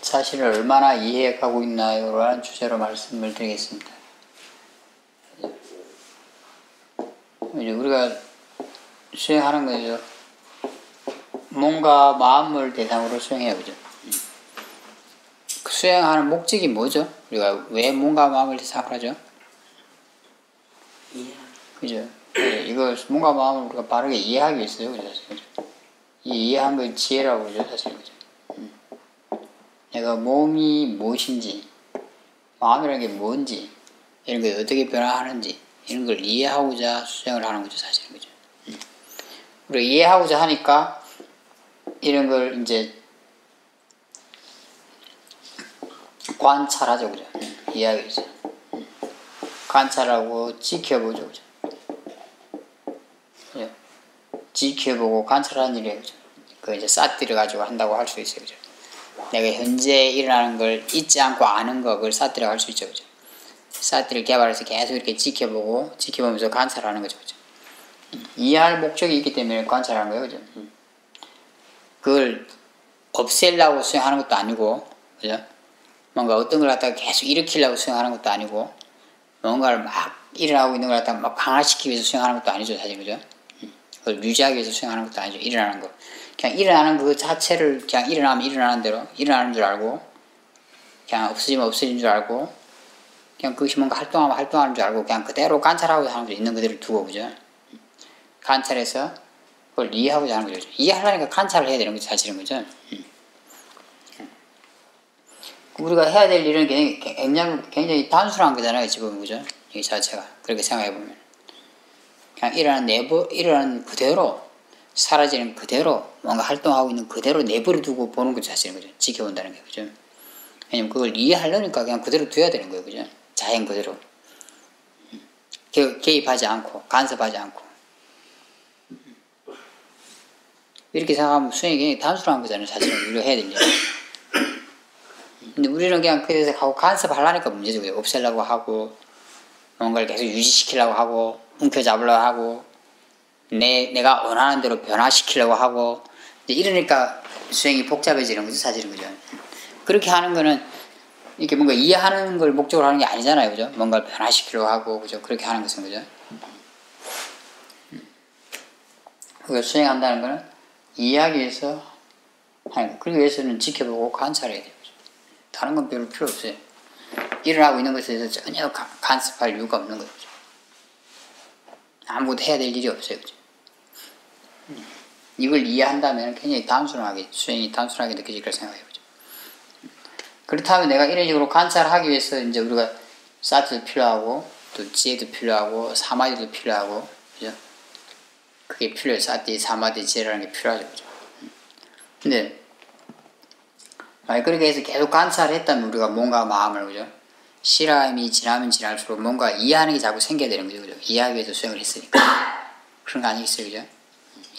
자신을 얼마나 이해가고 있나요? 라는 주제로 말씀을 드리겠습니다. 이제 우리가 수행하는 거죠. 몸과 마음을 대상으로 수행해요. 그죠? 그 수행하는 목적이 뭐죠? 우리가 왜 몸과 마음을 대상으로 하죠? 그죠? 이거 몸과 마음을 우리가 바르게 이해하기 위해서요. 그죠? 이 이해한 걸 지혜라고 그러죠. 사실. 그죠? 내가 몸이 무엇인지, 마음이라는 게 뭔지, 이런 게 어떻게 변화하는지, 이런 걸 이해하고자 수행을 하는 거죠. 사실은. 그죠? 우리가 이해하고자 하니까 이런 걸 이제 관찰하죠. 그죠? 이해하기 위해서. 관찰하고 지켜보죠. 그죠? 그죠? 지켜보고 관찰하는 일이에요. 그죠? 그 이제 싹들여 가지고 한다고 할 수 있어요. 그죠? 내가 현재 일어나는 걸 잊지 않고 아는 거, 그걸 싹들여 갈 수 있죠. 그죠? 싹들을 개발해서 계속 이렇게 지켜보면서 관찰하는 거죠. 그죠? 이해할 목적이 있기 때문에 관찰하는 거예요. 그죠? 그걸 없애려고 수행하는 것도 아니고, 그죠? 뭔가 어떤 걸 갖다가 계속 일으키려고 수행하는 것도 아니고, 뭔가를 막 일어나고 있는 걸 갖다가 막 강화시키기 위해서 수행하는 것도 아니죠. 사실. 그죠? 그걸 유지하기 위해서 수행하는 것도 아니죠. 일어나는 거. 그냥 일어나는 그 자체를 그냥 일어나면 일어나는 대로 일어나는 줄 알고, 그냥 없어지면 없어진 줄 알고, 그냥 그것이 뭔가 활동하면 활동하는 줄 알고, 그냥 그대로 관찰하고 하는 거죠. 있는 그대로 두고, 그죠? 관찰해서 그걸 이해하고자 하는 거죠. 이해하려니까 관찰을 해야 되는 거죠. 사실은. 그죠? 우리가 해야 될 일은 굉장히 단순한 거잖아요. 지금. 그죠? 이 자체가. 그렇게 생각해보면. 그냥 일어나는 그대로, 사라지는 그대로, 뭔가 활동하고 있는 그대로 내버려 두고 보는 거죠. 사실은. 그죠? 지켜본다는 게. 그죠? 왜냐면 그걸 이해하려니까 그냥 그대로 둬야 되는 거예요. 그죠? 자연 그대로. 개입하지 않고, 간섭하지 않고. 이렇게 생각하면 수행이 굉장히 단순한 거잖아요. 사실은. 우리가 해야 될 일. 근데 우리는 그냥 그래서 하고 간섭하려니까 문제죠. 그죠? 없애려고 하고, 뭔가를 계속 유지시키려고 하고, 움켜잡으려고 하고, 내가 원하는 대로 변화시키려고 하고, 이제 이러니까 수행이 복잡해지는 거죠. 사실은. 그죠? 그렇게 하는 거는 이렇게 뭔가 이해하는 걸 목적으로 하는 게 아니잖아요. 그죠? 뭔가를 변화시키려고 하고, 그죠? 그렇게 하는 것은. 그죠? 그걸 수행한다는 거는 이해하기 위해서 하는 거. 그러기 위해서는 지켜보고 관찰해야 돼요. 다른 건 별로 필요 없어요. 일어나고 있는 것에 대해서 전혀 간섭할 이유가 없는 거죠. 아무것도 해야 될 일이 없어요. 그죠? 이걸 이해한다면 굉장히 단순하게, 수행이 단순하게 느껴질 거라 생각해요. 그죠? 그렇다면 내가 이런 식으로 관찰하기 위해서 이제 우리가 사트도 필요하고, 또 지혜도 필요하고, 사마디도 필요하고, 그죠? 그게 필요해요. 사티, 사마디, 지혜라는 게 필요하죠. 그죠? 근데, 만약 그렇게 해서 계속 관찰을 했다면 우리가 몸과 마음을, 그죠? 시간이 지나면 지날수록 뭔가 이해하는 게 자꾸 생겨야 되는 거죠. 그죠? 이해하기 위해서 수행을 했으니까. 그런 거 아니겠어요. 그죠?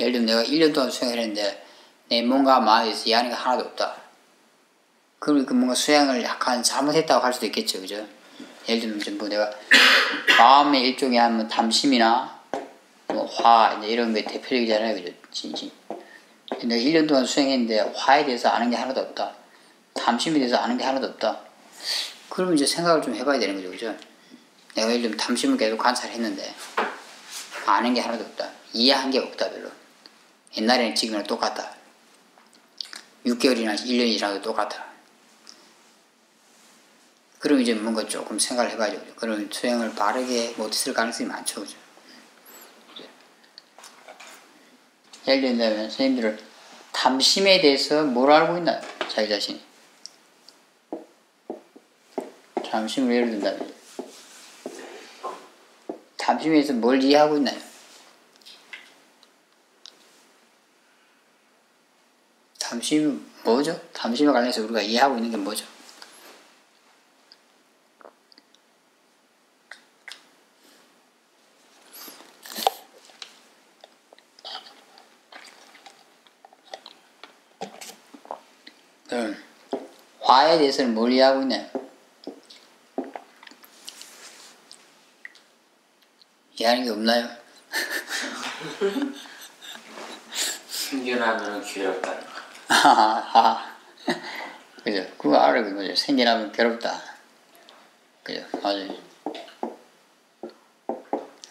예를 들면 내가 1년 동안 수행을 했는데 내 몸과 마음에 대해서 이해하는 게 하나도 없다. 그럼 그 뭔가 수행을 약간 잘못했다고 할 수도 있겠죠. 그죠? 예를 들면 뭐 내가 마음의 일종의 한 담심이나 뭐 화, 이런 게 대표적이잖아요. 그죠? 진심. 내가 1년 동안 수행했는데 화에 대해서 아는 게 하나도 없다. 담심에 대해서 아는 게 하나도 없다. 그러면 이제 생각을 좀 해봐야 되는 거죠. 그죠? 내가 예를 들면 담심을 계속 관찰했는데 아는 게 하나도 없다. 이해한 게 없다. 별로. 옛날에는 지금이랑 똑같다. 6개월이나 1년이 지나도 똑같다. 그럼 이제 뭔가 조금 생각을 해봐야죠. 그죠? 그러면 수행을 바르게 못했을 가능성이 많죠. 그죠? 예를 들면 선생님들은 담심에 대해서 뭘 알고 있나요? 자기 자신이. 담심을 예를 든다면 담심에 대해서 뭘 이해하고 있나요? 담심이 뭐죠? 담심에 관련해서 우리가 이해하고 있는 게 뭐죠? 그럼 화에 대해서는 뭘 이해하고 있나요? 이해하는 게 없나요? 순결하면 괴롭다. 하하하. 그죠? 그거 알아요. 그죠? 생겨나면 괴롭다. 그죠? 맞아요.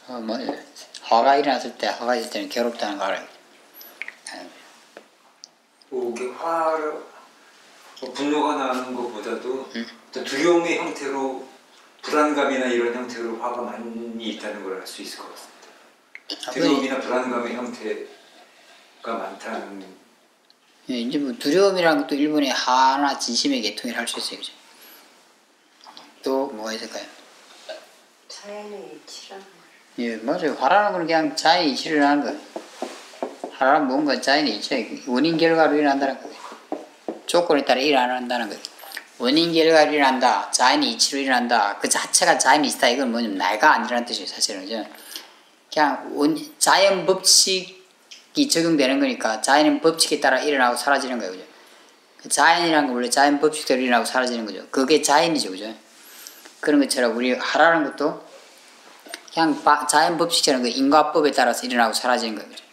맞아요. 화가 일어났을 때, 화가 있을 때는 괴롭다는 거 알아요. 분노가 나는 것보다도 두려움의 형태로 불안감이나 이런 형태로 화가 많이 있다는 걸 알 수 있을 것 같습니다. 두려움이나 불안감의 형태가 많다는. 예, 이제 뭐 두려움이라는 것도 일본의 하나 진심의 계통이라 할 수 있어요. 그죠? 또 뭐가 있을까요? 자연의 이치라는 거. 예, 맞아요. 화라는 건 그냥 자연의 이치를 하는 거예요. 화라는 뭔가 자연의 이치예요. 원인 결과로 일어난다는 거예요. 조건에 따라 일어난다는 거예요. 원인 결과로 일어난다. 자연의 이치로 일어난다. 그 자체가 자연의 이치다. 이건 뭐냐면 내가 아니라는 뜻이에요. 사실은. 그죠? 그냥 자연 법칙이 적용되는 거니까 자연 법칙에 따라 일어나고 사라지는 거예요. 그죠? 자연이라는 건 원래 자연 법칙대로 일어나고 사라지는 거죠. 그게 자연이죠. 그죠? 그런 것처럼 우리 하라는 것도 그냥 자연 법칙처럼 그 인과법에 따라서 일어나고 사라지는 거예요. 그죠?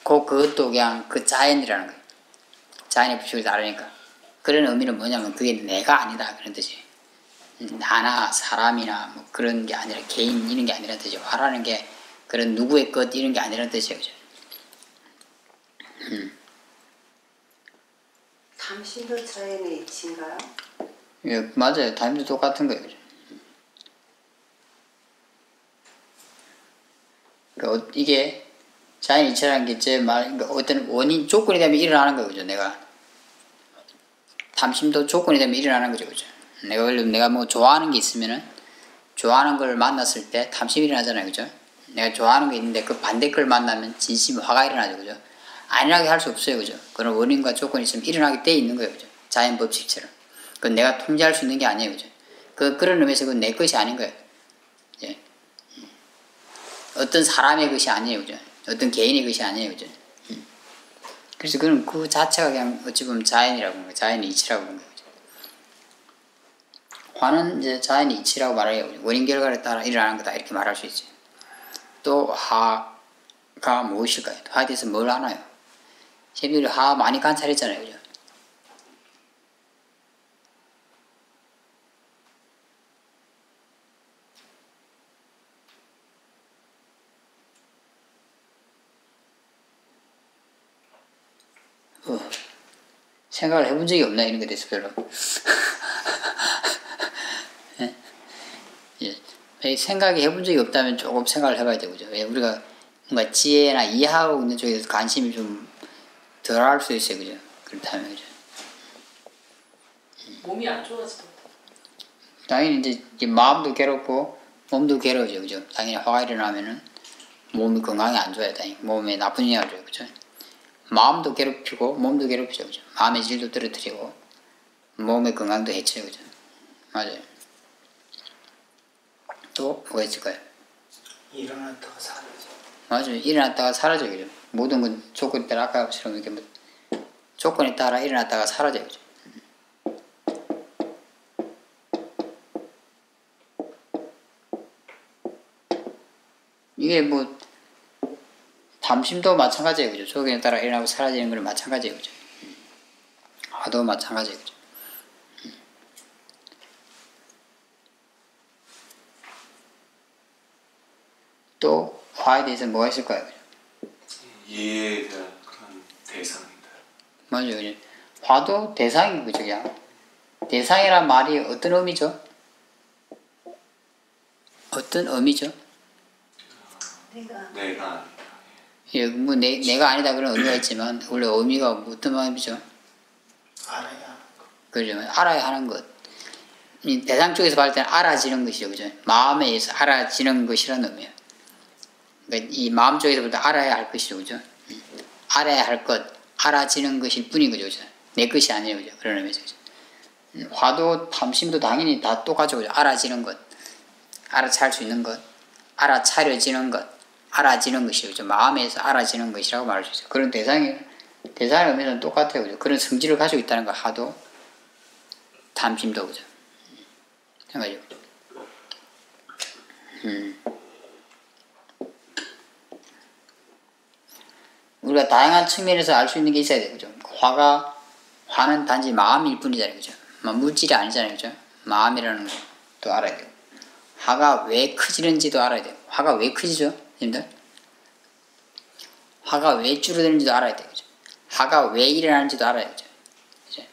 그것도 그냥 그 자연이라는 거예요. 자연의 법칙을 다르니까. 그런 의미는 뭐냐면 그게 내가 아니다. 그런 뜻이에요. 나나 사람이나 뭐 그런 게 아니라 개인 이런 게 아니라는 뜻이에요. 화라는 게 그런 누구의 것 이런 게 아니라는 뜻이에요. 그죠? 당신도 자연의 이치인가요? 예, 맞아요. 다임도 똑같은 거예요. 그죠? 그러니까 이게 자연 이치라는 게 제 말, 그러니까 어떤 원인, 조건이 되면 일어나는 거죠. 그죠? 내가. 탐심도 조건이 되면 일어나는 거죠. 그죠? 내가 뭐 좋아하는 게 있으면은, 좋아하는 걸 만났을 때 탐심이 일어나잖아요. 그죠? 내가 좋아하는 게 있는데 그 반대 걸 만나면 진심 화가 일어나죠. 그죠? 안 일어나게 할 수 없어요. 그죠? 그런 원인과 조건이 있으면 일어나게 돼 있는 거예요. 그죠? 자연 법칙처럼. 그건 내가 통제할 수 있는 게 아니에요. 그죠? 그런 의미에서 그건 내 것이 아닌 거예요. 예. 어떤 사람의 것이 아니에요. 그죠? 어떤 개인의 것이 아니에요. 그죠? 그래서 그는 그 자체가 그냥 어찌 보면 자연이라고 하는 거예요. 자연의 이치라고 하는 거예요. 화는 이제 자연의 이치라고 말해요. 원인 결과에 따라 일어나는 거다. 이렇게 말할 수 있죠. 또 화가 무엇일까요? 화에 대해서 뭘 아나요? 셰비들이 화 많이 관찰했잖아요. 그죠? 생각을 해본 적이 없나 이런 게 대해서 별로. 예. 생각이 해본 적이 없다면 조금 생각을 해봐야 되죠. 예, 우리가 뭔가 지혜나 이해하고 있는 쪽에서 관심이 좀 덜 할 수 있어요. 그죠? 그렇다면, 그죠? 몸이 안 좋아지고. 당연히 이제 마음도 괴롭고 몸도 괴로워져. 그죠? 당연히 화가 일어나면은 몸이 건강이 안 좋아요. 당연히 몸에 나쁜 영향을 줘요. 그죠? 마음도 괴롭히고 몸도 괴롭히죠. 그죠? 마음의 질도 떨어뜨리고 몸의 건강도 해쳐요. 그죠? 맞아요. 또 뭐가 있을까요? 일어났다가 사라져. 맞아요. 일어났다가 사라져요. 그죠? 모든 건 조건에 따라 아까처럼 이렇게 뭐 조건에 따라 일어났다가 사라져요. 그죠? 이게 뭐 탐심도 마찬가지예요. 그죠? 조건에 따라 일어나고 사라지는 건 마찬가지예요. 그죠? 화도 마찬가지예요. 그죠? 또 화에 대해서 뭐가 있을까요? 그죠? 이해에 대한 그런 대상이다. 맞아요. 그죠? 화도 대상이고 그죠? 그냥 대상이란 말이 어떤 의미죠? 어떤 의미죠? 내가 예, 뭐 내가 아니다 그런 의미가 있지만 원래 의미가 뭐 어떤 의미죠? 알아야. 그죠? 알아야 하는 것. 이 대상 쪽에서 봤을 때는 알아지는 것이죠, 그죠? 마음에 의해서 알아지는 것이라는 의미예요. 그러니까 이 마음 쪽에서 볼 때 알아야 할 것이죠, 그죠? 알아야 할 것, 알아지는 것일 뿐인 거죠, 그죠? 내 것이 아니에요, 그죠? 그런 의미에서, 그죠? 화도 탐심도 당연히 다 똑같죠, 그죠? 알아지는 것, 알아차릴 수 있는 것, 알아차려지는 것, 알아지는 것이죠, 그죠? 마음에서 알아지는 것이라고 말할 수 있어요. 그런 대상의 의미는 똑같아요, 그죠? 그런 성질을 가지고 있다는 거, 화도, 탐심도, 그죠? 생각해요. 화가 화는 단지 마음일 뿐이잖아요. 그죠? 물질이 아니잖아요. 그죠? 마음이라는 것도 알아야 돼요. 화가 왜 커지는지도 알아야 돼요. 화가 왜 커지죠? 님들? 화가 왜 줄어드는지도 알아야 돼요. 그죠? 화가 왜 일어나는지도 알아야 되죠. 그죠?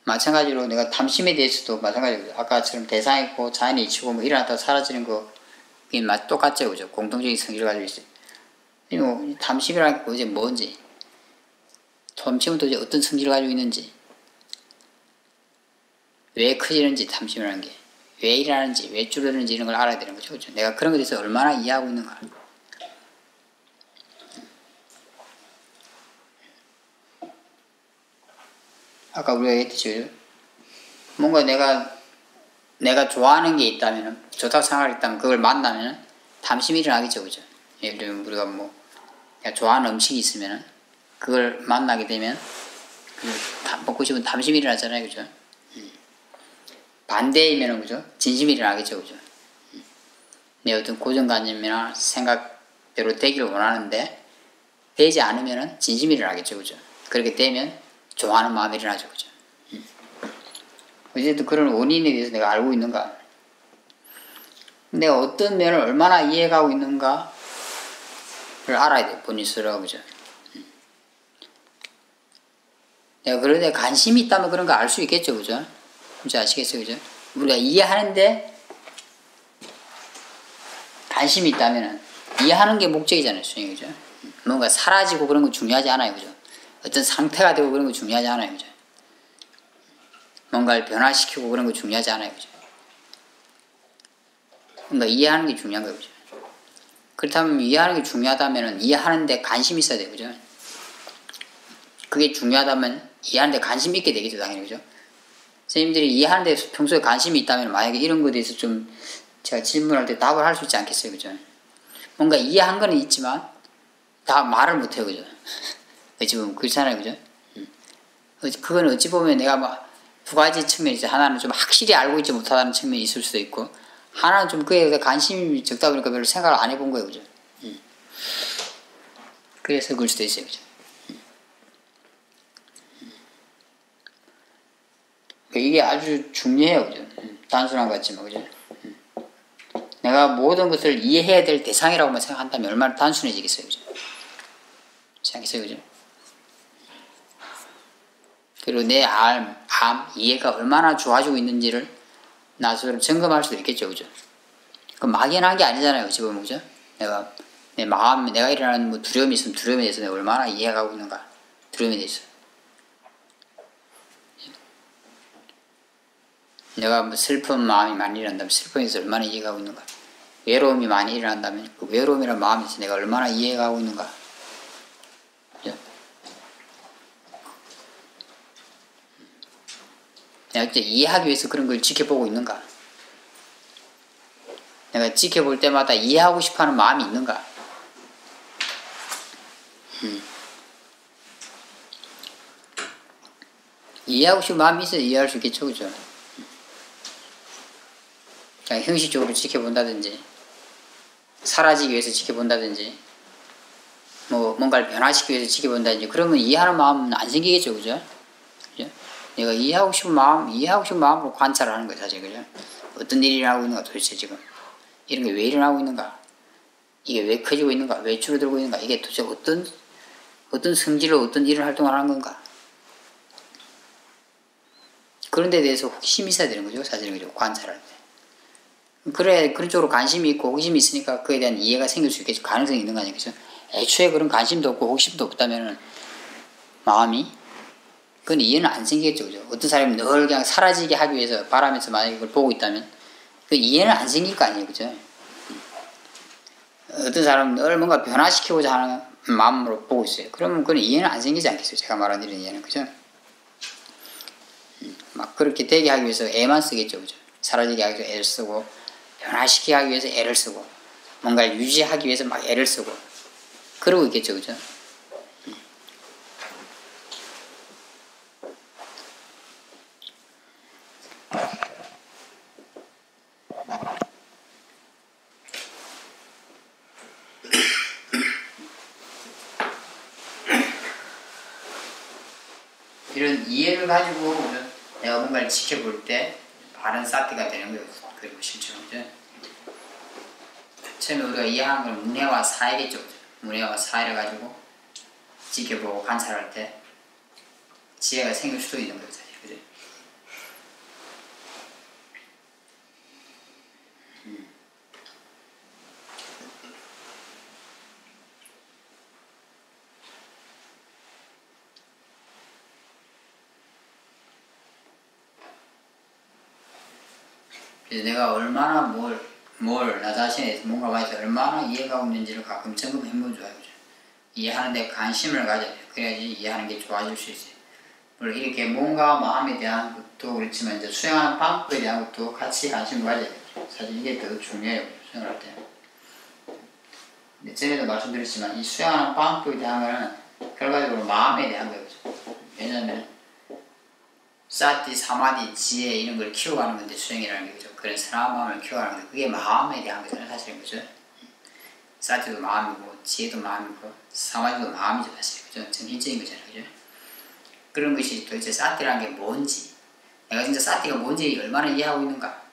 마찬가지로 내가 탐심에 대해서도 마찬가지로 아까처럼 대상이 있고 자연이 이치고 뭐 일어났다가 사라지는 거 이게 똑같죠. 그죠? 공통적인 성질을 가지고 있어요. 그리고 탐심이라는 게 도대체 뭔지, 탐심은 도대체 어떤 성질을 가지고 있는지, 왜 커지는지, 탐심이라는 게 왜 일어나는지, 왜 줄어드는지 이런 걸 알아야 되는 거죠. 그죠? 내가 그런 것에 대해서 얼마나 이해하고 있는가. 아까 우리가 얘기했듯이 뭔가 내가 좋아하는 게 있다면, 좋다고 생각했다면 그걸 만나면 탐심이 일어나겠죠. 그죠? 예를 들면 우리가 뭐 내가 좋아하는 음식이 있으면 그걸 만나게 되면 먹고 싶은 탐심이 일어나잖아요. 그죠? 반대이면 그죠? 진심이 일어나겠죠. 그죠? 내 어떤 고정관념이나 생각대로 되기를 원하는데 되지 않으면 진심이 일어나겠죠. 그죠? 그렇게 되면 좋아하는 마음이 일어나죠. 그죠? 어쨌든 그런 원인에 대해서 내가 알고 있는가? 내가 어떤 면을 얼마나 이해가고 있는가를 알아야 돼. 본인 스스로. 그죠? 내가 그런 데 관심이 있다면 그런 거 알 수 있겠죠. 그죠? 뭔지 아시겠어요? 그죠? 우리가 이해하는데 관심이 있다면 이해하는 게 목적이잖아요. 수행이. 그죠? 뭔가 사라지고 그런 거 중요하지 않아요. 그죠? 어떤 상태가 되고 그런 거 중요하지 않아요. 그죠? 뭔가를 변화시키고 그런 거 중요하지 않아요. 그죠? 뭔가 이해하는 게 중요한 거예요. 그죠? 그렇다면 이해하는 게 중요하다면 이해하는데 관심이 있어야 돼요. 그죠? 그게 중요하다면 이해하는데 관심이 있게 되겠죠. 당연히. 그죠? 선생님들이 이해하는데 평소에 관심이 있다면 만약에 이런 거에 대해서 좀 제가 질문할 때 답을 할 수 있지 않겠어요. 그죠? 뭔가 이해한 거는 있지만 다 말을 못해요. 그죠? 어찌 보면 그렇잖아요. 그죠? 그건 어찌 보면 내가 막 두 가지 측면이 있어요. 하나는 좀 확실히 알고 있지 못하다는 측면이 있을 수도 있고, 하나는 좀 그에 대해서 관심이 적다 보니까 별로 생각을 안 해본 거예요. 그죠? 그래서 그럴 수도 있어요. 그죠? 이게 아주 중요해요. 그죠? 단순한 것 같지만. 그죠? 내가 모든 것을 이해해야 될 대상이라고만 생각한다면 얼마나 단순해지겠어요. 그죠? 생각했어요. 그죠? 그리고 내 이해가 얼마나 좋아지고 있는지를 나 스스로 점검할 수도 있겠죠. 그죠? 그 막연한 게 아니잖아요. 어찌 보면. 그죠? 내 마음, 내가 일어나는 뭐 두려움이 있으면 두려움에 대해서 내가 얼마나 이해가고 있는가. 두려움에 대해서. 내가 뭐 슬픈 마음이 많이 일어난다면 슬픔에 대해서 얼마나 이해가고 있는가. 외로움이 많이 일어난다면 그 외로움이라는 마음에 대해서 내가 얼마나 이해가고 있는가. 그죠? 내가 진짜 이해하기 위해서 그런 걸 지켜보고 있는가? 내가 지켜볼 때마다 이해하고 싶어하는 마음이 있는가? 이해하고 싶은 마음이 있어야 이해할 수 있겠죠. 그죠? 그냥 형식적으로 지켜본다든지 사라지기 위해서 지켜본다든지 뭐 뭔가를 변화시키기 위해서 지켜본다든지 그러면 이해하는 마음은 안 생기겠죠. 그죠? 그죠? 내가 이해하고 싶은 마음으로 관찰을 하는 거예요. 사실. 그죠? 어떤 일이 일어나고 있는가 도대체 지금 이런 게 왜 일어나고 있는가, 이게 왜 커지고 있는가, 왜 줄어들고 있는가, 이게 도대체 어떤 성질로 어떤 일을 활동을 하는 건가, 그런 데 대해서 호기심이 있어야 되는 거죠. 사실은. 그죠? 관찰할 때. 그래, 그런 쪽으로 관심이 있고 호기심이 있으니까 그에 대한 이해가 생길 수 있겠죠. 가능성이 있는 거 아니겠죠. 애초에 그런 관심도 없고 호기심도 없다면 마음이 그건 이해는 안 생기겠죠. 그죠? 어떤 사람이 늘 그냥 사라지게 하기 위해서 바라면서 만약에 그걸 보고 있다면 그 이해는 안 생길 거 아니에요. 그죠? 어떤 사람은 늘 뭔가 변화시키고자 하는 마음으로 보고 있어요. 그러면 그건 이해는 안 생기지 않겠어요. 제가 말한 이런 이해는. 그죠? 막 그렇게 되게 하기 위해서 애만 쓰겠죠. 그죠? 사라지게 하기 위해서 애를 쓰고 변화시키게 하기 위해서 애를 쓰고 뭔가를 유지하기 위해서 막 애를 쓰고 그러고 있겠죠. 그죠? 이런 이해를 가지고 내가 뭔가를 지켜볼 때 바른 사티가 되는 거예요. 그리고 실제로 처음에 우리가 이해하는 건 문해와 사회겠죠. 문해와 사회를 가지고 지켜보고 관찰할 때 지혜가 생길 수도 있는 거죠. 그죠? 그래서 내가 얼마나 뭘 나 자신에 대해서 뭔가 말해서 얼마나 이해가고 있는지를 가끔 점검해보면 좋아요. 그죠? 이해하는 데 관심을 가져야 돼요. 그래야지 이해하는 게 좋아질 수 있어요. 물론 이렇게 몸과 마음에 대한 것도 그렇지만 이제 수행하는 방법에 대한 것도 같이 관심을 가져야 돼요. 사실 이게 더 중요해요. 수행을 할 때. 근데 전에도 말씀드렸지만 이 수행하는 방법에 대한 거는 결과적으로 마음에 대한 거예요. 왜냐하면 사티, 사마디, 지혜 이런 걸 키워가는 건데 수행이라는 게 그죠. 그런 선한 마음을 키워가는 건데 그게 마음에 대한 거잖아요. 사실은 그죠. 사티도 마음이고 지혜도 마음이고 사마디도 마음이죠. 사실 그죠. 정신적인 거잖아요. 그죠. 그런 것이 도대체 사티라는 게 뭔지 내가 진짜 사티가 뭔지 얼마나 이해하고 있는가,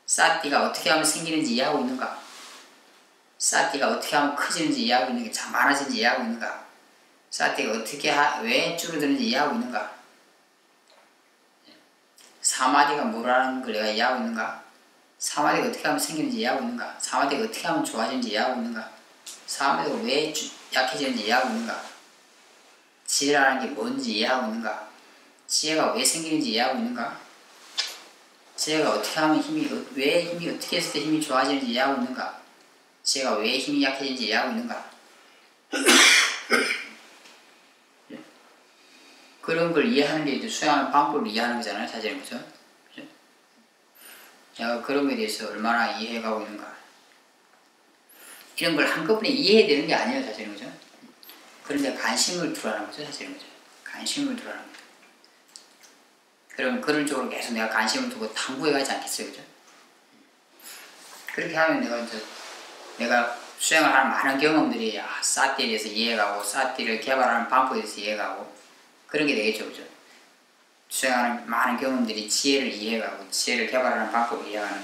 사티가 어떻게 하면 생기는지 이해하고 있는가, 사티가 어떻게 하면 커지는지 이해하고 있는가, 참 많아지는지 이해하고 있는가, 사티가 어떻게 왜 줄어드는지 이해하고 있는가, 사마디가 뭐라는 걸 내가 이해하고 있는가, 사마디가 어떻게 하면 생기는지 이해하고 있는가, 사마디가 어떻게 하면 좋아지는지 이해하고 있는가, 사마디가 왜 약해지는지 이해하고 있는가, 지혜라는 게 뭔지 이해하고 있는가, 지혜가 왜 생기는지 이해하고 있는가, 지혜가 어떻게 하면 왜 힘이 어떻게 했을 때 힘이 좋아지는지 이해하고 있는가, 지혜가 왜 힘이 약해지는지 이해하고 있는가. 그런 걸 이해하는 게 이제 수행하는 방법을 이해하는 거잖아요. 사실은 그죠? 그죠? 내가 그런 거에 대해서 얼마나 이해가고 있는가. 이런 걸 한꺼번에 이해해야 되는 게 아니에요. 사실은 그죠? 그런데 관심을 두라는 거죠. 사실은 그죠? 관심을 두라는 거죠. 그럼 그런 쪽으로 계속 내가 관심을 두고 탐구해 가지 않겠어요. 그죠? 그렇게 하면 내가 수행을 하는 많은 경험들이 사티에 대해서 이해가고 사티를 개발하는 방법에 대해서 이해가고 그런 게 되겠죠. 그죠? 수행하는 많은 경험들이 지혜를 이해가고 지혜를 개발하는 방법을 이해하는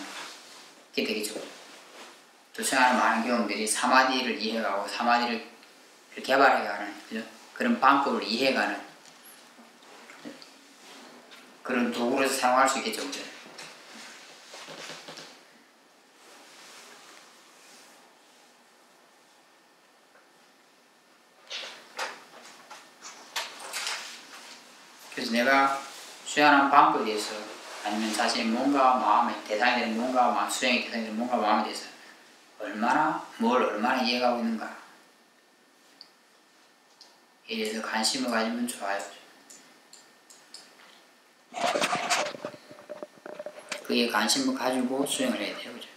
게 되겠죠. 그죠? 또 수행하는 많은 경험들이 사마디를 이해가고 사마디를 개발해가는 그죠? 그런 방법을 이해가는 그런 도구로서 사용할 수 있겠죠. 그죠? 그래서 내가 수행하는 방법에 대해서 아니면 자신의 몸과 마음에 대상이 되는 몸과 마음, 수행의 대상이 되는 몸과 마음에 대해서 뭘 얼마나 이해가고 있는가 에 대해서 관심을 가지면 좋아요. 그에 관심을 가지고 수행을 해야 돼요. 그죠?